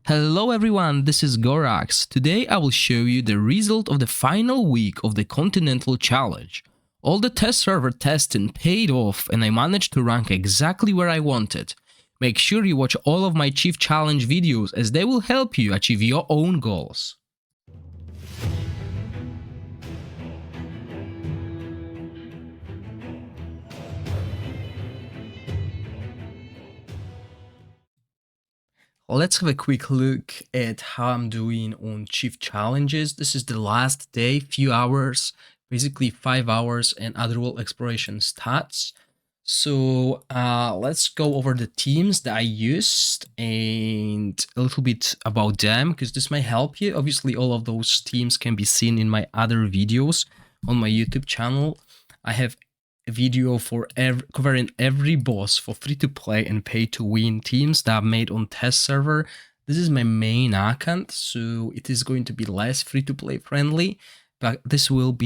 Hello everyone, this is Gorax. Today I will show you the result of the final week of the Continental challenge. All the test server testing paid off and I managed to rank exactly where I wanted. Make sure you watch all of my Chief Challenge videos as they will help you achieve your own goals. Let's have a quick look at how I'm doing on Chief Challenges. This is the last day, few hours, basically 5 hours, and Otherworld Exploration stats. So let's go over the teams that I used and a little bit about them, because this might help you. Obviously, all of those teams can be seen in my other videos on my YouTube channel. I have a video for covering every boss for free-to-play and pay-to-win teams that I've made on test server. This is my main account, so it is going to be less free-to-play friendly, but this will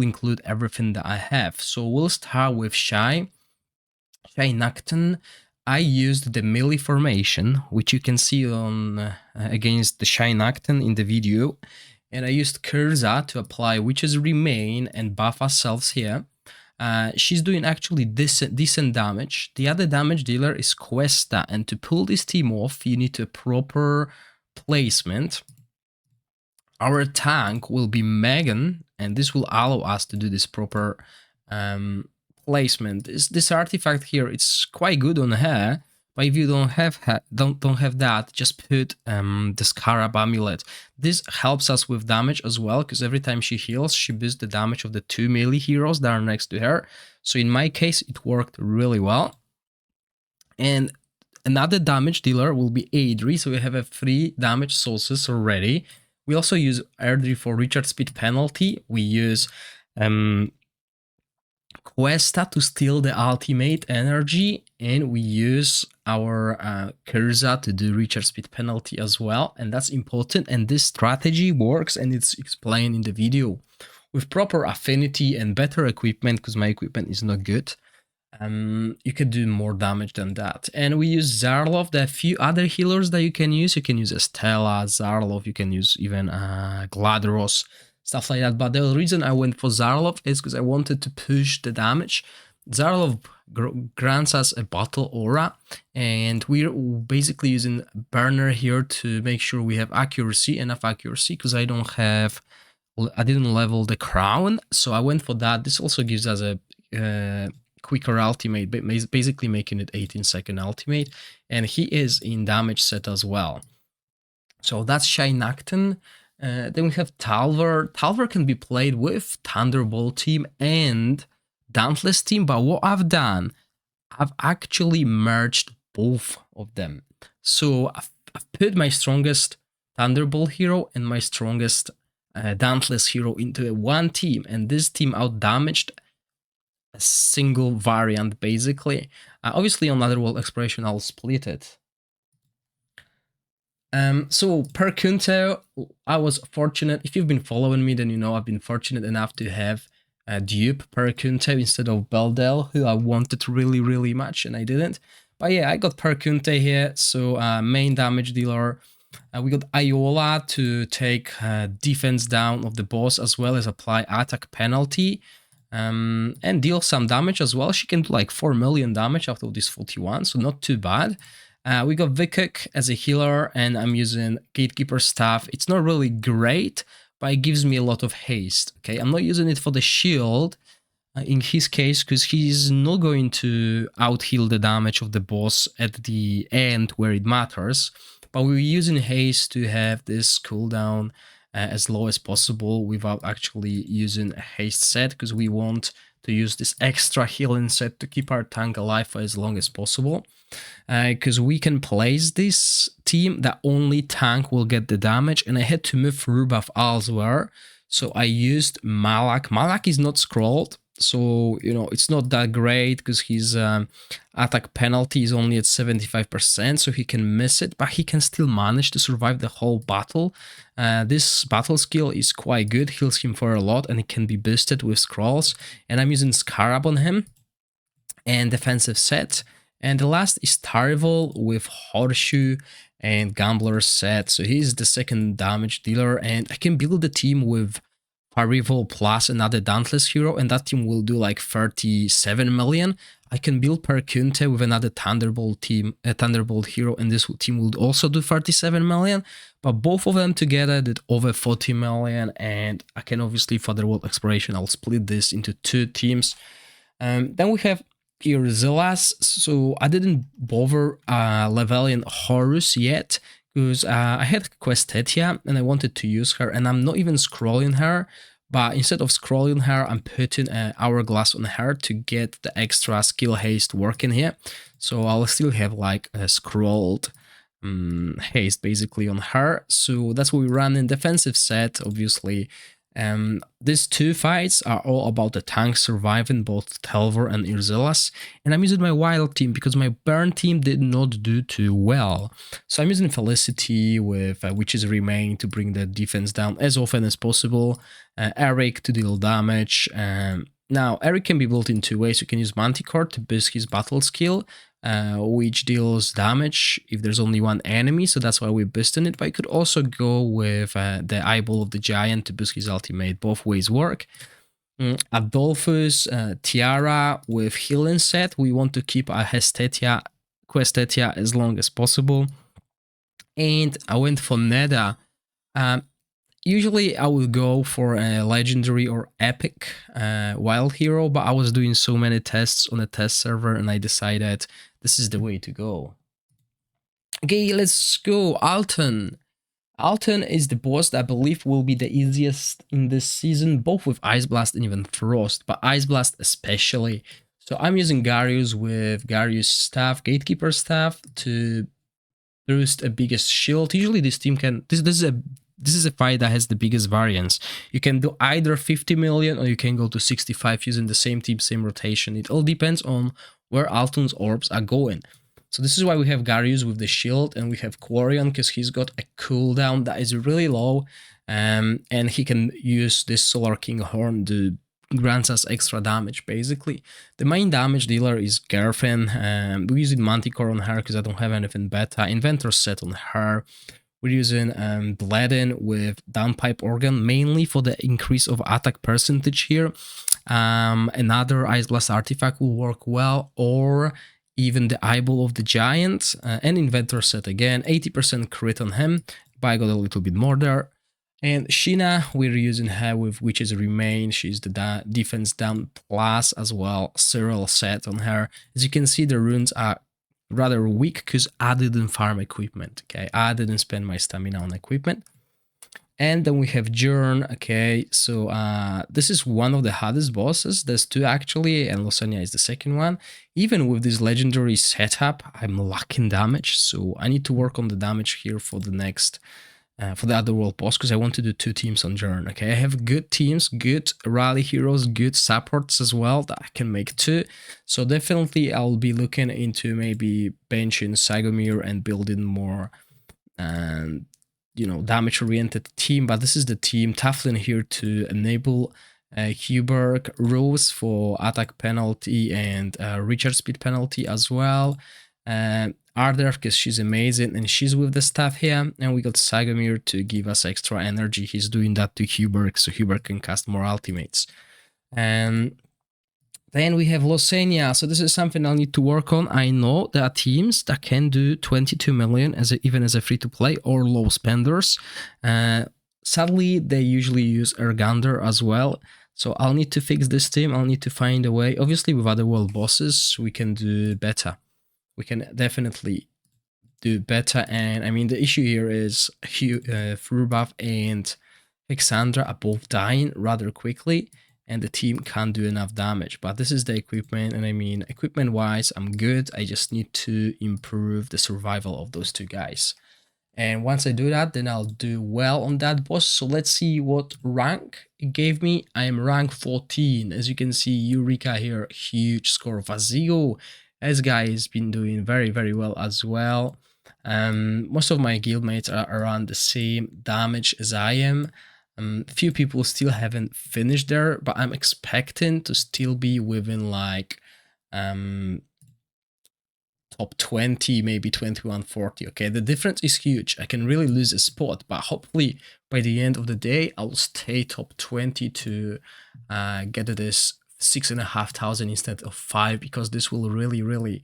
include everything that I have. So we'll start with Shy Nocturne. I used the melee formation, which you can see on against the Shy Nocturne in the video, and I used Curza to apply Witch's Remain and buff ourselves here. She's doing actually decent damage. The other damage dealer is Questa, and to pull this team off, you need a proper placement. Our tank will be Megan, and this will allow us to do this proper placement. This artifact here, it's quite good on her, but if you don't have that, just put the Scarab Amulet. This helps us with damage as well, because every time she heals, she boosts the damage of the 2 melee heroes that are next to her. So in my case, it worked really well. And another damage dealer will be Adri, so we have a 3 damage sources already. We also use Adri for recharge speed penalty. We use Questa to steal the ultimate energy, and we use our Curza to do recharge speed penalty as well, and that's important, and this strategy works and it's explained in the video. With proper affinity and better equipment, because my equipment is not good, you could do more damage than that. And we use Zarlov. There are a few other healers that you can use. You can use Estella, Zarlov, you can use even Gladros, stuff like that. But the reason I went for Zarlov is because I wanted to push the damage. Zarlov grants us a battle aura, and we're basically using burner here to make sure we have enough accuracy, because I didn't level the crown, so I went for that. This also gives us a quicker ultimate, but basically making it 18-second ultimate, and he is in damage set as well. So that's Shy Nocturne. Then we have Talver. Talver can be played with Thunderbolt team and Dauntless team, but what I've done, I've actually merged both of them. So I've put my strongest Thunderbolt hero and my strongest Dauntless hero into one team, and this team out-damaged a single variant, basically. Obviously, on Otherworld Exploration, I'll split it. So per Kunto, I was fortunate. If you've been following me, then you know I've been fortunate enough to have a dupe per Kunto instead of Beldel, who I wanted really much, and I didn't. But yeah, I got per Kunto here, so main damage dealer. We got Iola to take defense down of the boss, as well as apply attack penalty and deal some damage as well. She can do like 4 million damage out of this 41, so not too bad. We got Vikuk as a healer, and I'm using Gatekeeper Staff. It's not really great, but it gives me a lot of haste. Okay, I'm not using it for the shield in his case, because he's not going to out-heal the damage of the boss at the end where it matters. But we're using haste to have this cooldown as low as possible without actually using a haste set, because we want to use this extra healing set to keep our tank alive for as long as possible. Because we can place this team that only tank will get the damage, and I had to move Rubav elsewhere, so I used Malak. Malak is not scrolled, so you know it's not that great, because his attack penalty is only at 75%, so he can miss it, but he can still manage to survive the whole battle. This battle skill is quite good, heals him for a lot, and it can be boosted with scrolls, and I'm using Scarab on him and defensive set. And the last is Tarival with Horseshoe and Gambler set. So he's the second damage dealer, and I can build the team with Parival plus another Dauntless hero, and that team will do like 37 million. I can build Perkunte with another Thunderbolt hero, and this team will also do 37 million. But both of them together did over 40 million, and I can obviously for the world exploration, I'll split this into two teams. Then we have Urzilas. So I didn't bother leveling Horus yet because I had Questetia and I wanted to use her, and I'm not even scrolling her. But instead of scrolling her, I'm putting an hourglass on her to get the extra skill haste working here. So I'll still have like a scrolled haste basically on her. So that's what we run in defensive set, obviously. These two fights are all about the tanks surviving, both Telvor and Urzilas, and I'm using my wild team because my burn team did not do too well. So I'm using Felicity with Witches Remain to bring the defense down as often as possible, Eric to deal damage. Now, Eric can be built in two ways. You can use Manticore to boost his battle skill, which deals damage if there's only one enemy, so that's why we're boosting it. But you could also go with the Eyeball of the Giant to boost his ultimate. Both ways work. Adolphus, Tiara with healing set. We want to keep our Questetia as long as possible. And I went for Neda. Usually I would go for a legendary or epic wild hero, but I was doing so many tests on a test server and I decided this is the way to go. Okay, let's go. Alton. Alton is the boss that I believe will be the easiest in this season, both with Ice Blast and even Frost, but Ice Blast especially. So I'm using Garius with Garius staff, Gatekeeper staff to boost a biggest shield. Usually this team can, this is a fight that has the biggest variance. You can do either 50 million or you can go to 65 using the same team, same rotation. It all depends on where Alton's orbs are going. So this is why we have Garius with the shield, and we have Quarion because he's got a cooldown that is really low, and he can use this Solar King Horn to grant us extra damage basically. The main damage dealer is Gerfin. We're using Manticore on her because I don't have anything better. Inventor set on her. We're using Bledin with Downpipe Organ, mainly for the increase of attack percentage here. Another Ice Blast artifact will work well, or even the Eyeball of the Giant, and Inventor set again, 80% crit on him, but I got a little bit more there. And Sheena, we're using her with Witches Remain. She's the defense down plus as well. Cyril set on her. As you can see, the runes are rather weak because I didn't farm equipment. Okay, I didn't spend my stamina on equipment. And then we have Jern. Okay, so this is one of the hardest bosses. There's two actually, and Losania is the second one. Even with this legendary setup, I'm lacking damage, so I need to work on the damage here for the next for the other world boss, because I want to do two teams on Jern. Okay, I have good teams, good rally heroes, good supports as well that I can make two. So definitely I'll be looking into maybe benching Sagomir and building more damage oriented team. But this is the team. Taflin here to enable Huberg, Rose for attack penalty and Richard speed penalty as well. Arder, because she's amazing and she's with the staff here, and we got Sagomir to give us extra energy. He's doing that to Huberg, so Huberg can cast more ultimates. And then we have Losania. So this is something I'll need to work on. I know there are teams that can do 22 million even as a free-to-play or low spenders. Sadly, they usually use Ergander as well. So I'll need to fix this team. I'll need to find a way. Obviously, with other world bosses, we can do better. We can definitely do better. And I mean, the issue here is Frubuff and Hexandra are both dying rather quickly, and the team can't do enough damage. But this is the equipment, and I mean, equipment wise, I'm good. I just need to improve the survival of those two guys. And once I do that, then I'll do well on that boss. So let's see what rank it gave me. I am rank 14. As you can see, Eureka here, huge score. Vazigo, this guy has been doing very, very well as well. Most of my guildmates are around the same damage as I am. Few people still haven't finished there, but I'm expecting to still be within like top 20, maybe 2140. Okay, the difference is huge. I can really lose a spot, but hopefully by the end of the day, I'll stay top 20 to get this 6,500 instead of 5, because this will really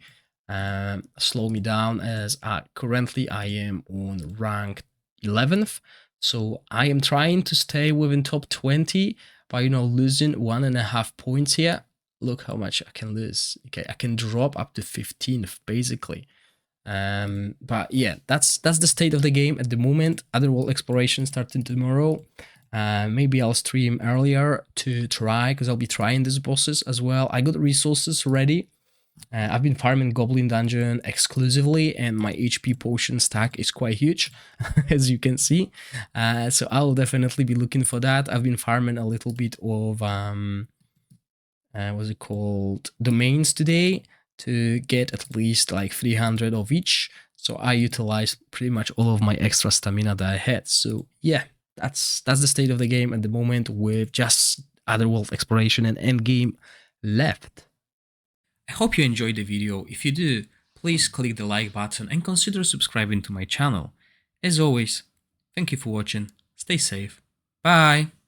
slow me down, as currently I am on rank 11th. So I am trying to stay within top 20 by, losing 1.5 points here. Look how much I can lose. Okay, I can drop up to 15th basically. But yeah, that's the state of the game at the moment. Otherworld exploration starting tomorrow. Maybe I'll stream earlier to try, because I'll be trying these bosses as well. I got resources ready. I've been farming Goblin Dungeon exclusively, and my HP potion stack is quite huge, as you can see. So I'll definitely be looking for that. I've been farming a little bit of what's it called, domains today, to get at least like 300 of each. So I utilized pretty much all of my extra stamina that I had. So yeah, that's the state of the game at the moment, with just Otherworld exploration and endgame left. I hope you enjoyed the video. If you do, please click the like button and consider subscribing to my channel. As always, thank you for watching, stay safe, bye!